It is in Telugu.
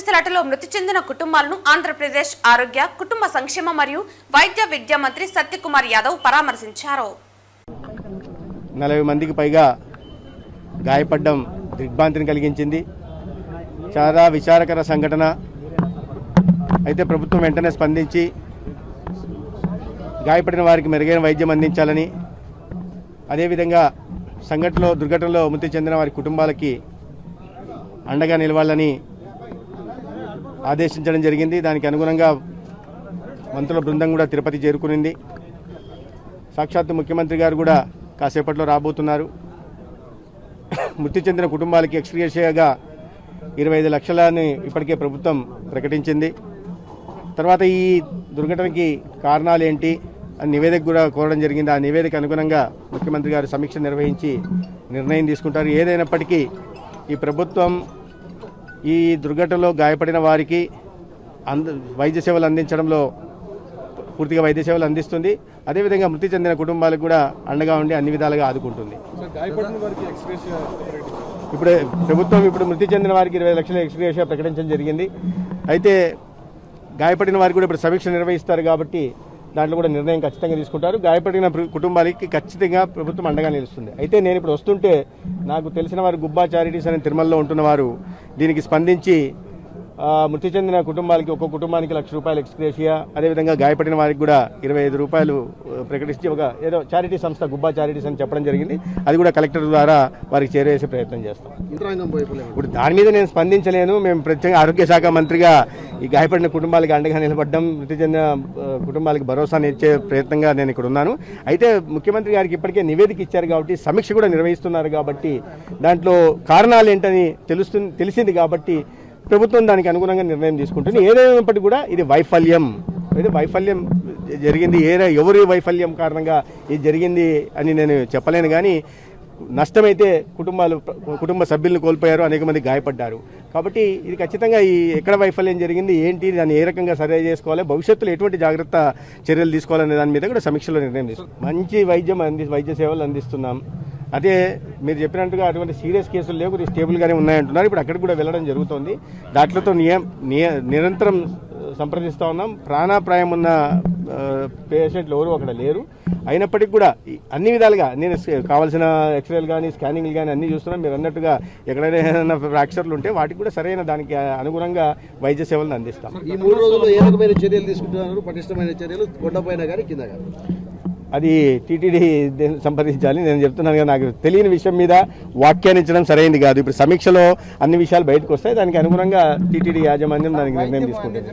తొక్కిసలాటలో మృతి చెందిన కుటుంబాలను ఆంధ్రప్రదేశ్ ఆరోగ్య కుటుంబ సంక్షేమ మరియు వైద్య విద్యా మంత్రి సత్యకుమార్ యాదవ్ పరామర్శించారు. 40 మందికి పైగా గాయపడడం దిగ్భ్రాంతిని కలిగించింది. చాలా విచారకర సంఘటన. అయితే ప్రభుత్వం వెంటనే స్పందించి గాయపడిన వారికి మెరుగైన వైద్యం అందించాలని, అదేవిధంగా దుర్ఘటనలో మృతి చెందిన వారి కుటుంబాలకి అండగా నిలవాలని ఆదేశించడం జరిగింది. దానికి అనుగుణంగా మంత్రుల బృందం కూడా తిరుపతి చేరుకునింది. సాక్షాత్తు ముఖ్యమంత్రి గారు కూడా కాసేపట్లో రాబోతున్నారు. మృతి చెందిన కుటుంబాలకి ఎక్స్‌గ్రేషియాగా 25 లక్షలని ఇప్పటికే ప్రభుత్వం ప్రకటించింది. తర్వాత ఈ దుర్ఘటనకి కారణాలు ఏంటి అని నివేదిక కూడా కోరడం జరిగింది. ఆ నివేదిక అనుగుణంగా ముఖ్యమంత్రి గారు సమీక్ష నిర్వహించి నిర్ణయం తీసుకుంటారు. ఏదైనప్పటికీ ఈ ప్రభుత్వం ఈ దుర్ఘటనలో గాయపడిన వారికి వైద్య సేవలు అందించడంలో పూర్తిగా వైద్య సేవలు అందిస్తుంది. అదేవిధంగా మృతి చెందిన కుటుంబాలకు కూడా అండగా ఉండి అన్ని విధాలుగా ఆదుకుంటుంది. ప్రభుత్వం మృతి చెందిన వారికి 20 లక్షల ఎక్స్‌గ్రేషియా ప్రకటించడం జరిగింది. అయితే గాయపడిన వారికి కూడా ఇప్పుడు సమీక్ష నిర్వహిస్తారు కాబట్టి దాంట్లో కూడా నిర్ణయం ఖచ్చితంగా తీసుకుంటారు. గాయపడిన కుటుంబాలకి ఖచ్చితంగా ప్రభుత్వం అండగా నిలుస్తుంది. అయితే నేను ఇప్పుడు వస్తుంటే నాకు తెలిసిన వారు గుబ్బా చారిటీస్ అనే తిరుమలలో ఉంటున్న వారు దీనికి స్పందించి మృతి చెందిన కుటుంబాలకి ఒక్కొక్క కుటుంబానికి ₹1,00,000 ఎక్స్‌గ్రేషియా, అదేవిధంగా గాయపడిన వారికి కూడా ₹25 ప్రకటించి ఏదో చారిటీ సంస్థ గుబ్బా చారిటీస్ అని చెప్పడం జరిగింది. అది కూడా కలెక్టర్ ద్వారా వారికి చేరవేసే ప్రయత్నం చేస్తాం. ఇప్పుడు దాని మీద నేను స్పందించలేను. మేము ప్రత్యేకంగా ఆరోగ్య శాఖ మంత్రిగా ఈ గాయపడిన కుటుంబాలకి అండగా నిలబడడం, మృతి చెందిన కుటుంబాలకు భరోసాని ఇచ్చే ప్రయత్నంగా నేను ఇక్కడ ఉన్నాను. అయితే ముఖ్యమంత్రి గారికి ఇప్పటికే నివేదిక ఇచ్చారు కాబట్టి సమీక్ష కూడా నిర్వహిస్తున్నారు కాబట్టి దాంట్లో కారణాలు ఏంటని తెలిసింది కాబట్టి ప్రభుత్వం దానికి అనుగుణంగా నిర్ణయం తీసుకుంటుంది. ఏదైనప్పటికీ కూడా ఇది వైఫల్యం జరిగింది. ఎవరి వైఫల్యం కారణంగా ఇది జరిగింది అని నేను చెప్పలేను. కానీ నష్టమైతే కుటుంబ సభ్యులను కోల్పోయారు, అనేక మంది గాయపడ్డారు. కాబట్టి ఇది ఖచ్చితంగా ఎక్కడ వైఫల్యం జరిగింది, ఏంటి, దాన్ని ఏ రకంగా సర్వే చేసుకోవాలి, భవిష్యత్తులో ఎటువంటి జాగ్రత్త చర్యలు తీసుకోవాలనే దాని మీద కూడా సమీక్షలో నిర్ణయం తీసుకుంటాం. మంచి వైద్య సేవలు అందిస్తున్నాం. అదే మీరు చెప్పినట్టుగా అటువంటి సీరియస్ కేసులు లేవు, స్టేబుల్గానే ఉన్నాయంటున్నారు. ఇప్పుడు అక్కడికి కూడా వెళ్ళడం జరుగుతుంది. దాంట్లతో నిరంతరం సంప్రదిస్తూ ఉన్నాం. ప్రాణాపాయం ఉన్న పేషెంట్లు ఎవరు అక్కడ లేరు. అయినప్పటికీ కూడా అన్ని విధాలుగా నేను కావాల్సిన ఎక్స్రేలు కానీ స్కానింగ్లు కానీ అన్నీ చూస్తున్నాం. మీరు అన్నట్టుగా ఎక్కడైనా ఫ్రాక్చర్లు ఉంటే వాటికి కూడా సరైన దానికి అనుగుణంగా వైద్య సేవలను అందిస్తాం. ఈ 3 రోజుల్లో ఏ రకమైన చర్యలు తీసుకుంటున్నారు? పటిష్టమైన చర్యలు కొండపైన కానీ కింద కానీ? అది టీటీడీ సంప్రదించాలి. నేను చెప్తున్నాను కదా, నాకు తెలియని విషయం మీద వ్యాఖ్యానించడం సరైనది కాదు. ఇప్పుడు సమీక్షలో అన్ని విషయాలు బయటకు వస్తాయి. దానికి అనుగుణంగా టీటీడీ యాజమాన్యం దానికి నిర్ణయం తీసుకుంటుంది.